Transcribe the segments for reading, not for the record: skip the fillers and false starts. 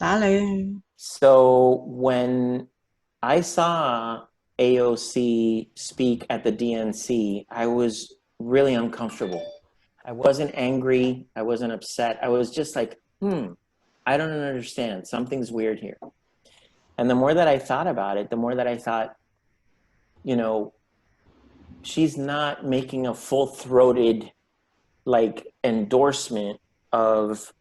Dale. So when I saw AOC speak at the DNC, I was really uncomfortable. I wasn't angry. I wasn't upset. I was just like, I don't understand. Something's weird here. And the more that I thought about it, the more that I thought, you know, she's not making a full-throated like endorsement of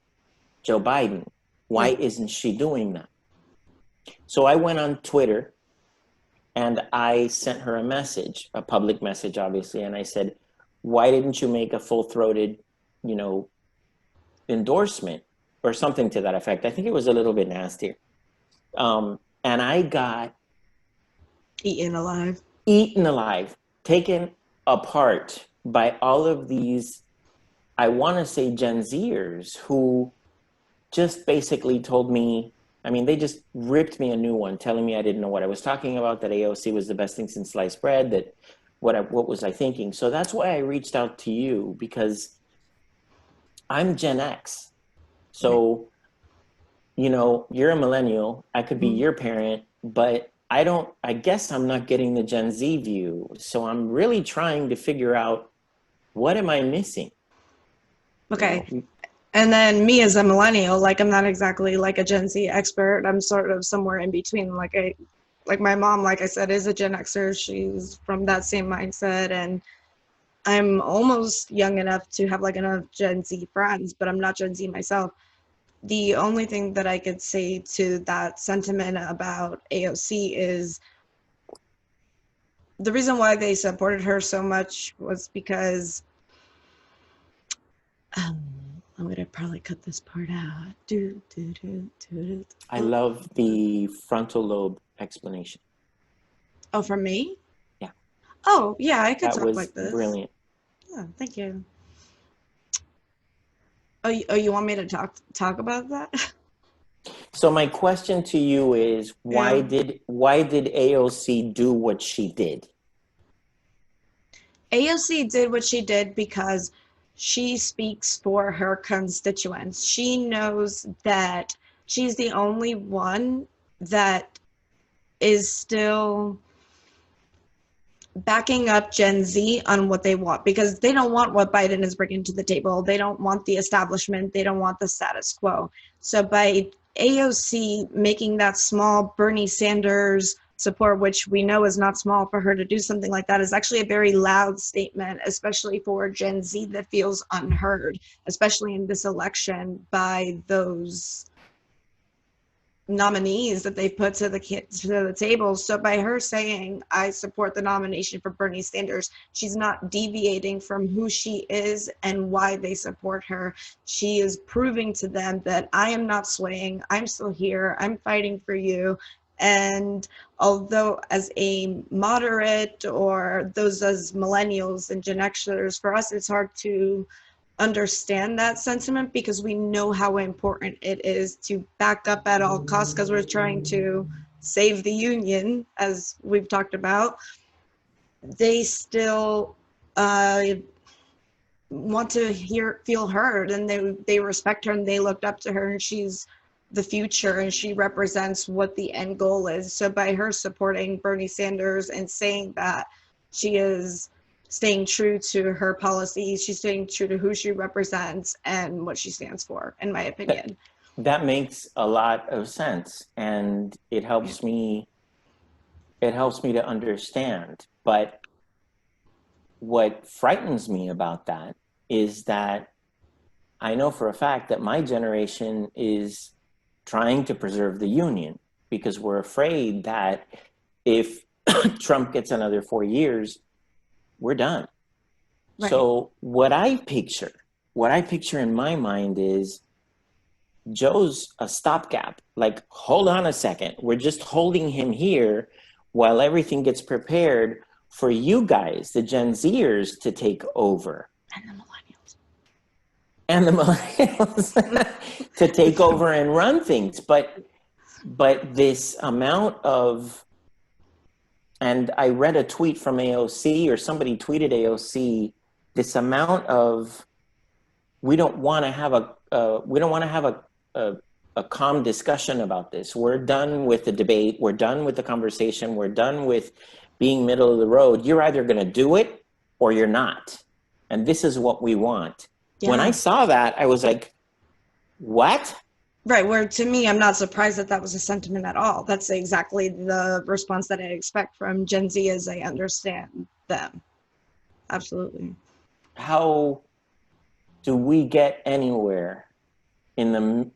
Joe Biden. Why Mm. isn't she doing that? So I went on Twitter and I sent her a message, a public message, obviously, and I said, "Why didn't you make a full-throated, you know, endorsement or something to that effect?" I think it was a little bit nastier, and I got Eaten alive. eaten alive, taken apart by all of these. I want to say Gen Zers who just basically told me, I mean, they just ripped me a new one, telling me I didn't know what I was talking about, that AOC was the best thing since sliced bread, that what was I thinking? So that's why I reached out to you, because I'm Gen X. Right. So, you're a millennial, I could be Mhm. your parent, but I guess I'm not getting the Gen Z view. So I'm really trying to figure out, what am I missing? You Okay. know, And then me as a millennial, like I'm not exactly like a Gen Z expert. I'm sort of somewhere in between. Like my mom, like I said, is a Gen Xer. She's from that same mindset, and I'm almost young enough to have like enough Gen Z friends, but I'm not Gen Z myself. The only thing that I could say to that sentiment about AOC is the reason why they supported her so much was because um, I'm gonna probably cut this part out. I love the frontal lobe explanation. Oh, from me? Yeah, Oh, yeah, I could that talk was like this. brilliant. Yeah, thank you. Oh, you want me to talk about that? So my question to you is, Yeah. why did AOC do what she did? AOC did what she did because she speaks for her constituents. She knows that she's the only one that is still backing up Gen Z on what they want because they don't want what Biden is bringing to the table. They don't want the establishment. They don't want the status quo. So by AOC making that small Bernie Sanders support, which we know is not small for her to do something like that, is actually a very loud statement, especially for Gen Z that feels unheard, especially in this election by those nominees that they've put to the table. So by her saying I support the nomination for Bernie Sanders, she's not deviating from who she is and why they support her. She is proving to them that I am not swaying. I'm still here. I'm fighting for you. And although as a moderate or those as millennials and Gen Xers, for us it's hard to understand that sentiment because we know how important it is to back up at all costs because we're trying to save the union, as we've talked about. They still uh, want to feel heard, and they respect her and they looked up to her, and she's the future and she represents what the end goal is. So by her supporting Bernie Sanders and saying that she is staying true to her policies, she's staying true to who she represents and what she stands for, in my That opinion. that makes a lot of sense, and it helps me to understand. But what frightens me about that is that I know for a fact that my generation is trying to preserve the union, because we're afraid that if Trump gets another 4 years, we're done. Right. So what I picture in my mind is Joe's a stopgap. Like, hold on a second. We're just holding him here while everything gets prepared for you guys, the Gen Zers, to take over, And the millennials. and the millennials to take over and run things. But this amount of, and I read a tweet from AOC, or somebody tweeted AOC, this amount of, we don't want to have a a calm discussion about this. We're done with the debate. We're done with the conversation. We're done with being middle of the road. You're either going to do it or you're not. And this is what we want. Yeah. When I saw that, I was like, what? Right, where to me, I'm not surprised that that was a sentiment at all. That's exactly the response that I expect from Gen Z as I understand them. Absolutely. How do we get anywhere in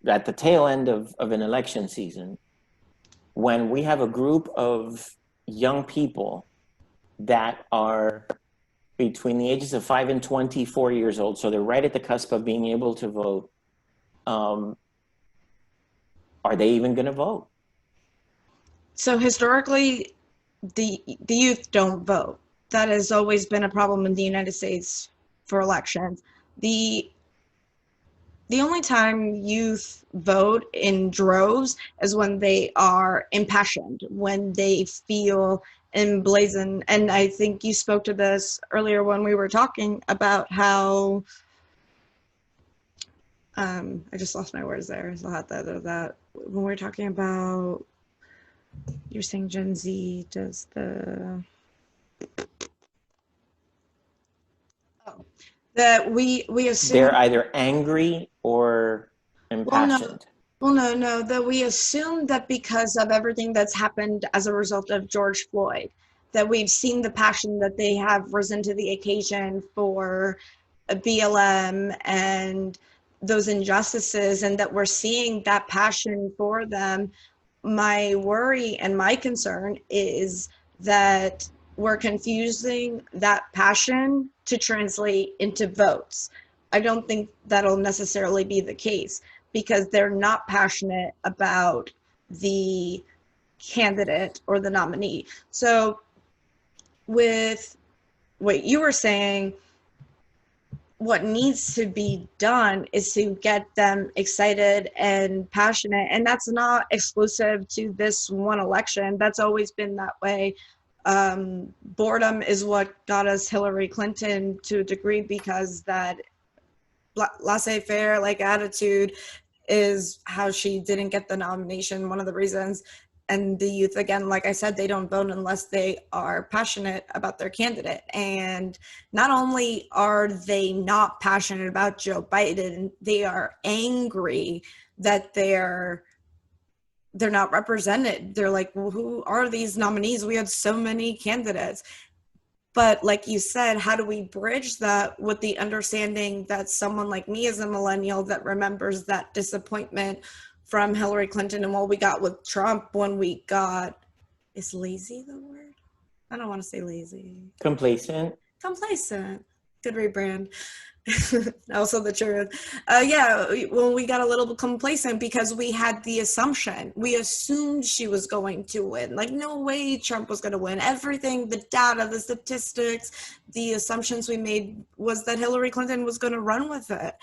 at the tail end of an election season when we have a group of young people that are between the ages of 5 and 24 years old, so they're right at the cusp of being able to vote? Are they even going to vote? So historically, the youth don't vote. That has always been a problem in the United States for elections. The only time youth vote in droves is when they are impassioned, when they feel emblazoned. And I think you spoke to this earlier when we were talking about how I just lost my words there. So that when we're talking about, you're saying Gen Z does the that we assume They're either angry or well no impassioned. no, that we assume that because of everything that's happened as a result of George Floyd, that we've seen the passion that they have risen to the occasion for BLM and those injustices, and that we're seeing that passion for them. My worry and my concern is that we're confusing that passion to translate into votes. I don't think that'll necessarily be the case, because they're not passionate about the candidate or the nominee. So with what you were saying, what needs to be done is to get them excited and passionate. And that's not exclusive to this one election. That's always been that way. Boredom is what got us Hillary Clinton to a degree, because that laissez-faire like attitude is how she didn't get the nomination, one of the reasons. And the youth, again, like I said, they don't vote unless they are passionate about their candidate. And not only are they not passionate about Joe Biden, they are angry that they're not represented. They're like, well, who are these nominees? We had so many candidates. But like you said, how do we bridge that with the understanding that someone like me as a millennial that remembers that disappointment from Hillary Clinton and what we got with Trump when we got, is lazy the word? I don't want to say lazy. Complacent. Good rebrand. Also the truth. Yeah, well, we got a little bit complacent because we had the assumption. We assumed she was going to win. Like, no way Trump was going to win. Everything, the data, the statistics, the assumptions we made was that Hillary Clinton was going to run with it.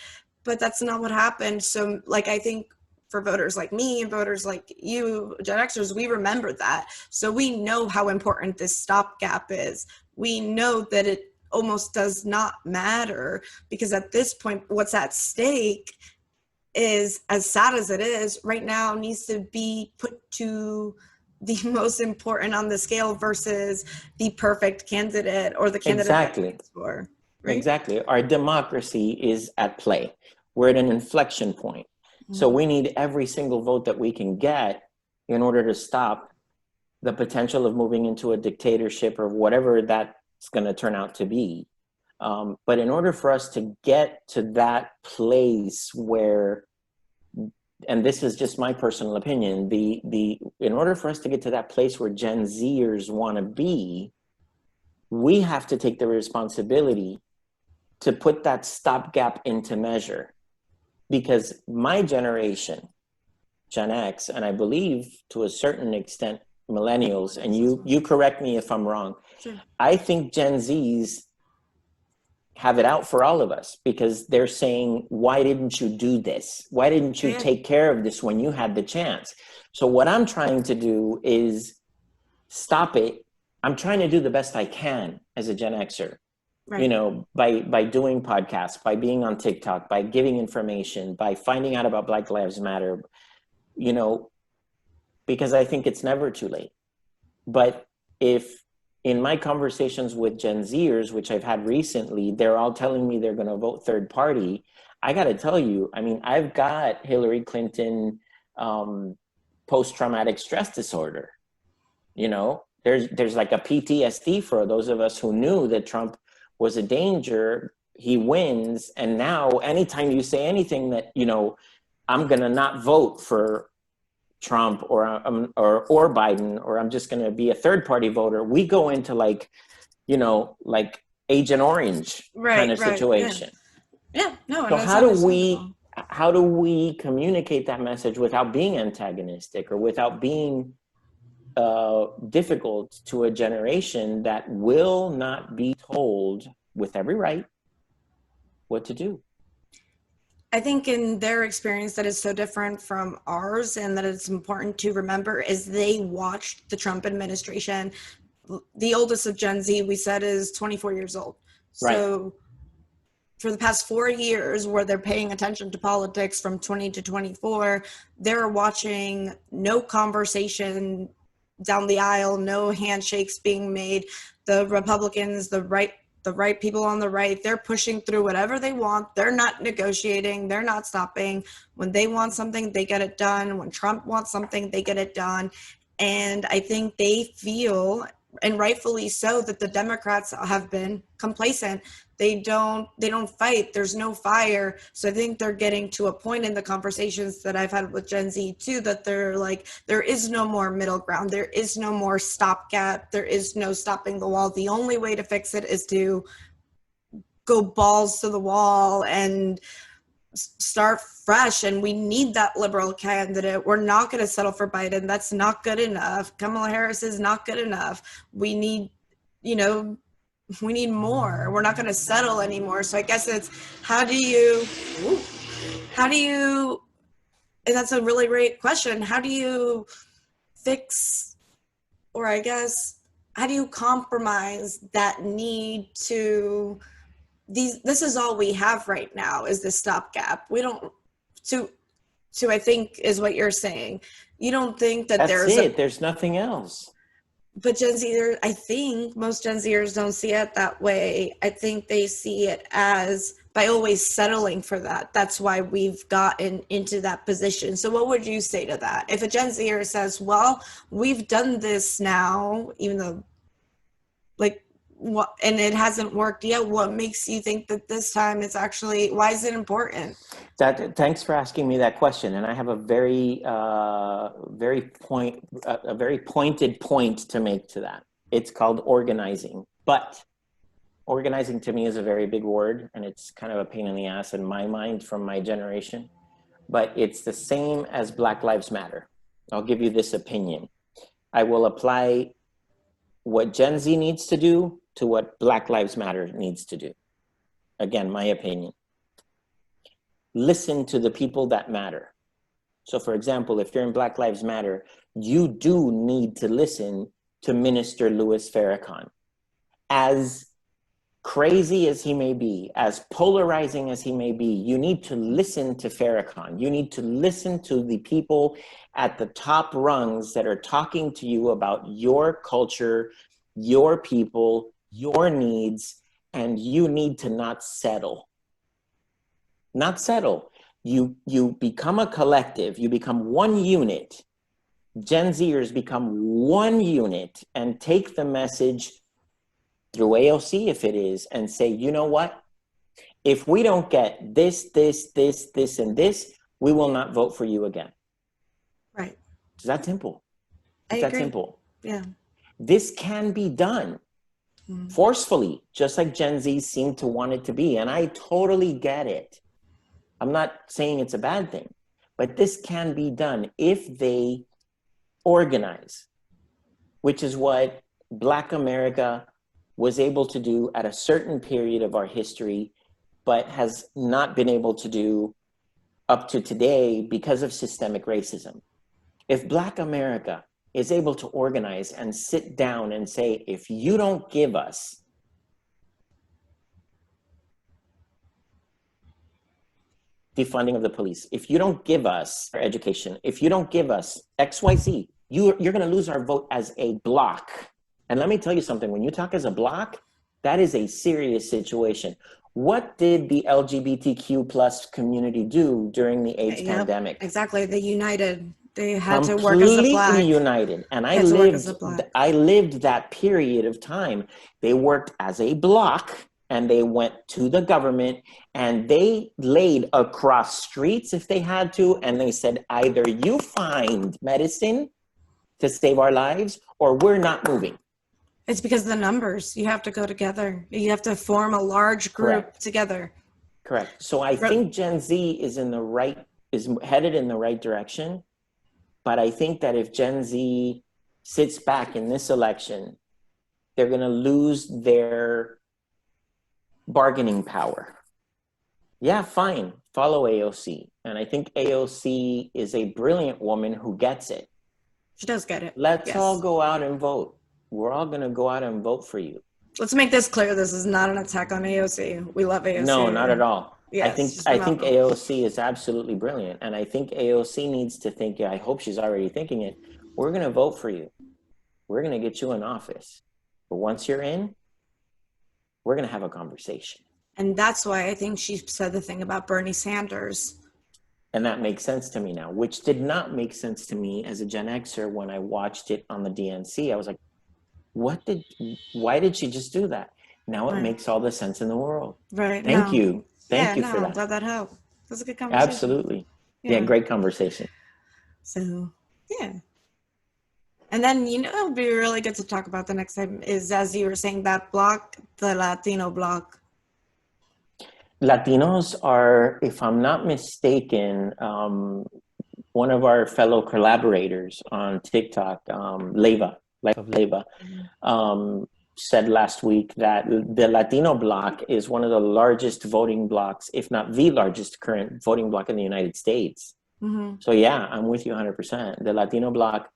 But that's not what happened. So, like, I think for voters like me and voters like you, Gen Xers, we remember that. So we know how important this stopgap is. We know that it almost does not matter, because at this point, what's at stake is, as sad as it is right now, needs to be put to the most important on the scale versus the perfect candidate or the candidate Exactly. for, right? Exactly. Our democracy is at play. We're at an inflection point. So we need every single vote that we can get in order to stop the potential of moving into a dictatorship or whatever that's going to turn out to be. But in order for us to get to that place where, and this is just my personal opinion, in order for us to get to that place where Gen Zers want to be, we have to take the responsibility to put that stopgap into measure. Because my generation, Gen X, and I believe to a certain extent millennials, and you correct me if I'm wrong, Sure. I think Gen Zs have it out for all of us, because they're saying, why didn't you do this? Why didn't you take care of this when you had the chance? So what I'm trying to do is stop it. I'm trying to do the best I can as a Gen Xer. you Right. know, by doing podcasts, by being on TikTok, by giving information, by finding out about Black Lives Matter, you know, because I think it's never too late. But if in my conversations with Gen Zers, which I've had recently, they're all telling me they're going to vote third party. I got to tell you, I mean, I've got Hillary Clinton post-traumatic stress disorder. You know, there's like a PTSD for those of us who knew that Trump was a danger. He wins, and now anytime you say anything that, you know, I'm going to not vote for Trump or Biden, or I'm just going to be a third party voter, we go into like, you know, like Agent Orange kind Right. of Right. Yeah. situation. Yeah. No, and So that's understandable. how do we communicate that message without being antagonistic or without being difficult to a generation that will not be told with every right what to do? I think in their experience that is so different from ours, and that it's important to remember, is they watched the Trump administration. The oldest of Gen Z, we said, is 24 years old. Right. So for the past 4 years, where they're paying attention to politics from 20 to 24, they're watching no conversation down the aisle, no handshakes being made. The Republicans, the right people on the right, they're pushing through whatever they want. They're not negotiating, they're not stopping. When they want something, they get it done. When Trump wants something, they get it done. And I think they feel, and rightfully so, that the Democrats have been complacent. They don't fight. There's no fire. So I think they're getting to a point in the conversations that I've had with Gen Z too, that they're like, there is no more middle ground. There is no more stopgap. There is no stopping the wall. The only way to fix it is to go balls to the wall and start fresh. And we need that liberal candidate. We're not going to settle for Biden. That's not good enough. Kamala Harris is not good enough. We need, you know, we need more. We're not going to settle anymore. So I guess it's, how do you, how do you, and that's a really great question. How do you fix, or I guess, how do you compromise that need to, this is all we have right now, is this stopgap. We don't, to I think is what you're saying. You don't think that That's there's a, it. There's nothing else. but Gen Zers, I think most Gen Zers don't see it that way. I think they see it as, by always settling for that. That's why we've gotten into that position. So what would you say to that? If a Gen Zer says, well, we've done this now, even though, like, what, and it hasn't worked yet, what makes you think that this time it's actually, why is it important? Thanks for asking me that question, and I have a very pointed point to make to that. It's called organizing, but organizing to me is a very big word, and it's kind of a pain in the ass in my mind from my generation. But it's the same as Black Lives Matter. I'll give you this opinion. I will apply what Gen Z needs to do to what Black Lives Matter needs to do. Again, my opinion. Listen to the people that matter. So for example, if you're in Black Lives Matter, you do need to listen to Minister Louis Farrakhan. As crazy as he may be, as polarizing as he may be, you need to listen to Farrakhan. You need to listen to the people at the top rungs that are talking to you about your culture, your people, your needs, and you need to not settle. Not settle. You become a collective. You become one unit. Gen Zers become one unit and take the message through AOC, if it is, and say, you know what? If we don't get this, and this, we will not vote for you again. Right. It's that simple. I It's that agree. simple. Yeah. This can be done forcefully, just like Gen Z seem to want it to be. And I totally get it. I'm not saying it's a bad thing, but this can be done if they organize, which is what Black America was able to do at a certain period of our history, but has not been able to do up to today because of systemic racism. If Black America is able to organize and sit down and say, if you don't give us defunding of the police, if you don't give us our education, if you don't give us XYZ, you're going to lose our vote as a block. And let me tell you something, when you talk as a block, that is a serious situation. What did the LGBTQ plus community do during the AIDS pandemic? Exactly. They united. They had to work as a Completely black. united. And I I lived that period of time. They worked as a block and they went to the government and they laid across streets if they had to. And they said, either you find medicine to save our lives or we're not moving. It's because of the numbers. You have to go together. You have to form a large group together. Correct. So I think Gen Z is headed in the right direction. But I think that if Gen Z sits back in this election, they're going to lose their bargaining power. Yeah, fine. Follow AOC. And I think AOC is a brilliant woman who gets it. She does get it. Let's all go out and vote. We're all going to go out and vote for you. Let's make this clear. This is not an attack on AOC. We love AOC. No, not at all. Yes, I think AOC is absolutely brilliant. And I think AOC needs to think, I hope she's already thinking it, we're going to vote for you. We're going to get you in office. But once you're in, we're going to have a conversation. And that's why I think she said the thing about Bernie Sanders. And that makes sense to me now, which did not make sense to me as a Gen Xer when I watched it on the DNC. I was like, why did she just do that? Now it makes all the sense in the world. Right. Thank you. Thank you for that. I'm glad that helped. That was a good conversation. Absolutely. Yeah, great conversation. So, yeah. And then, it'll be really good to talk about the next time is, as you were saying, that block, the Latino block. Latinos are, if I'm not mistaken, one of our fellow collaborators on TikTok, Leva, Life of Leva, said last week that the Latino bloc is one of the largest voting blocs, if not the largest current voting bloc in the United States. Mm-hmm. So yeah, I'm with you 100%. The Latino bloc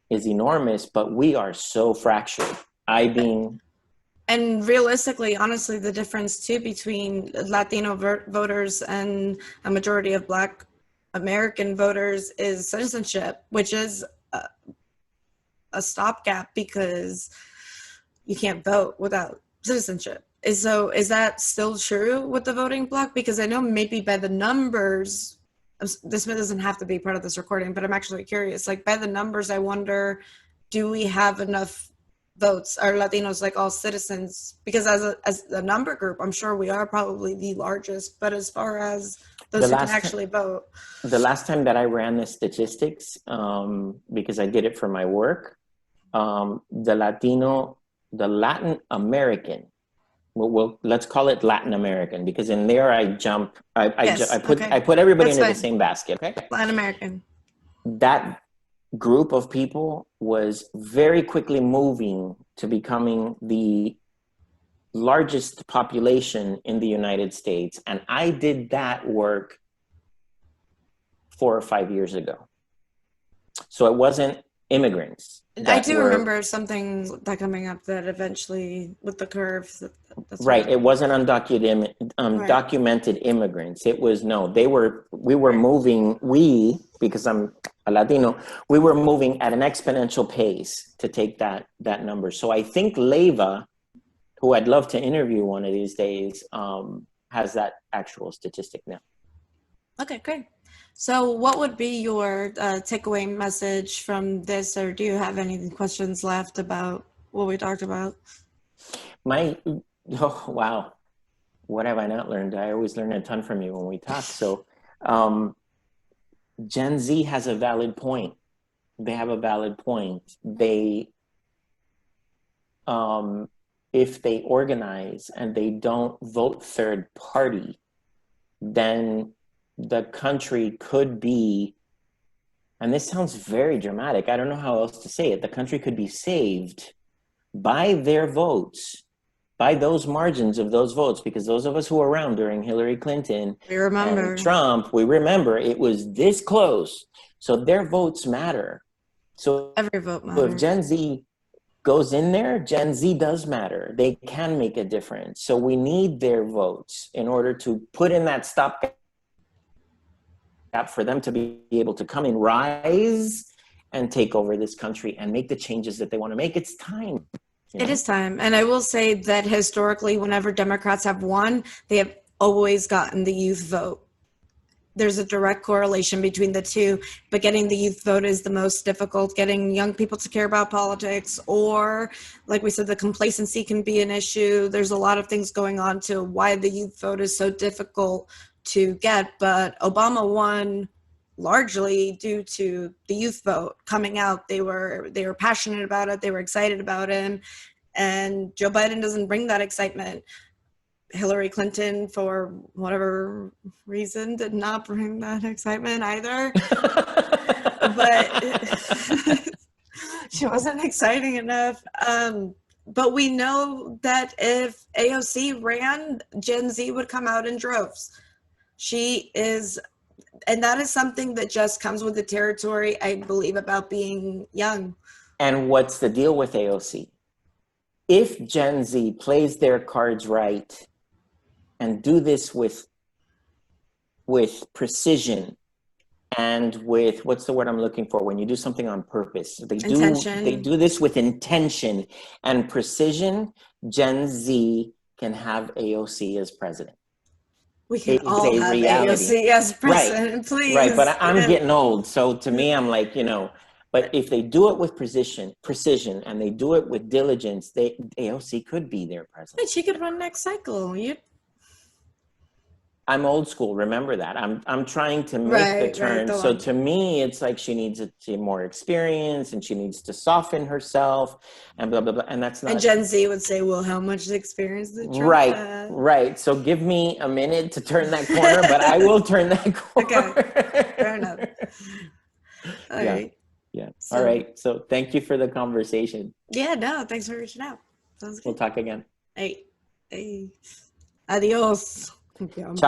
is enormous, but we are so fractured. And realistically, honestly, the difference too between Latino voters and a majority of Black American voters is citizenship, which is a stopgap because you can't vote without citizenship. Is that still true with the voting bloc? Because I know maybe by the numbers, this doesn't have to be part of this recording, but I'm actually curious. Like by the numbers, I wonder, do we have enough votes? Are Latinos like all citizens? Because as a number group, I'm sure we are probably the largest. But as far as those who can actually vote, the last time that I ran the statistics, because I did it for my work, the Latin American, let's call it Latin American, because in there I put everybody into the same basket. Okay, Latin American. That group of people was very quickly moving to becoming the largest population in the United States, and I did that work 4 or 5 years ago. So it wasn't immigrants. I do remember something that coming up that eventually with the curve. Right. It wasn't undocumented immigrants. It was, because I'm a Latino, we were moving at an exponential pace to take that number. So I think Leva, who I'd love to interview one of these days, has that actual statistic now. Okay, great. So what would be your takeaway message from this, or do you have any questions left about what we talked about? Wow. What have I not learned? I always learn a ton from you when we talk. So Gen Z has a valid point. They have a valid point. If they organize and they don't vote third party, then the country could be, and this sounds very dramatic, I don't know how else to say it, the country could be saved by their votes, by those margins of those votes, because those of us who were around during Hillary Clinton and Trump, we remember it was this close. So their votes matter. So every vote matters. So if Gen Z goes in there, Gen Z does matter. They can make a difference. So we need their votes in order to put in that stopgap for them to be able to come and rise and take over this country and make the changes that they want to make. It's time. It is time. And I will say that historically, whenever Democrats have won, they have always gotten the youth vote. There's a direct correlation between the two, but getting the youth vote is the most difficult. Getting young people to care about politics, or like we said, the complacency can be an issue. There's a lot of things going on to why the youth vote is so difficult to get, but Obama won largely due to the youth vote coming out. They were passionate about it. They were excited about him, and Joe Biden doesn't bring that excitement. Hillary Clinton, for whatever reason, did not bring that excitement either. But she wasn't exciting enough. But we know that if AOC ran, Gen Z would come out in droves. She is, and that is something that just comes with the territory, I believe, about being young. And what's the deal with AOC? If Gen Z plays their cards right and do this with precision and with, what's the word I'm looking for, when you do something on purpose, they do this with intention and precision, Gen Z can have AOC as president. We can all have AOC as president, right. please. Right, but I'm getting old, so to me, I'm like, but if they do it with precision, and they do it with diligence, AOC could be their president. And she could run next cycle. I'm old school. Remember that. I'm trying to make the turn. So to me, it's like she needs more experience, and she needs to soften herself, and blah blah blah. And that's not. And Gen Z would say, "Well, how much experience did Trump have?" Right. So give me a minute to turn that corner, but I will turn that corner. Okay, fair enough. All right. Yeah. All right. So thank you for the conversation. Yeah. No. Thanks for reaching out. Sounds good. We'll talk again. Hey. Adios.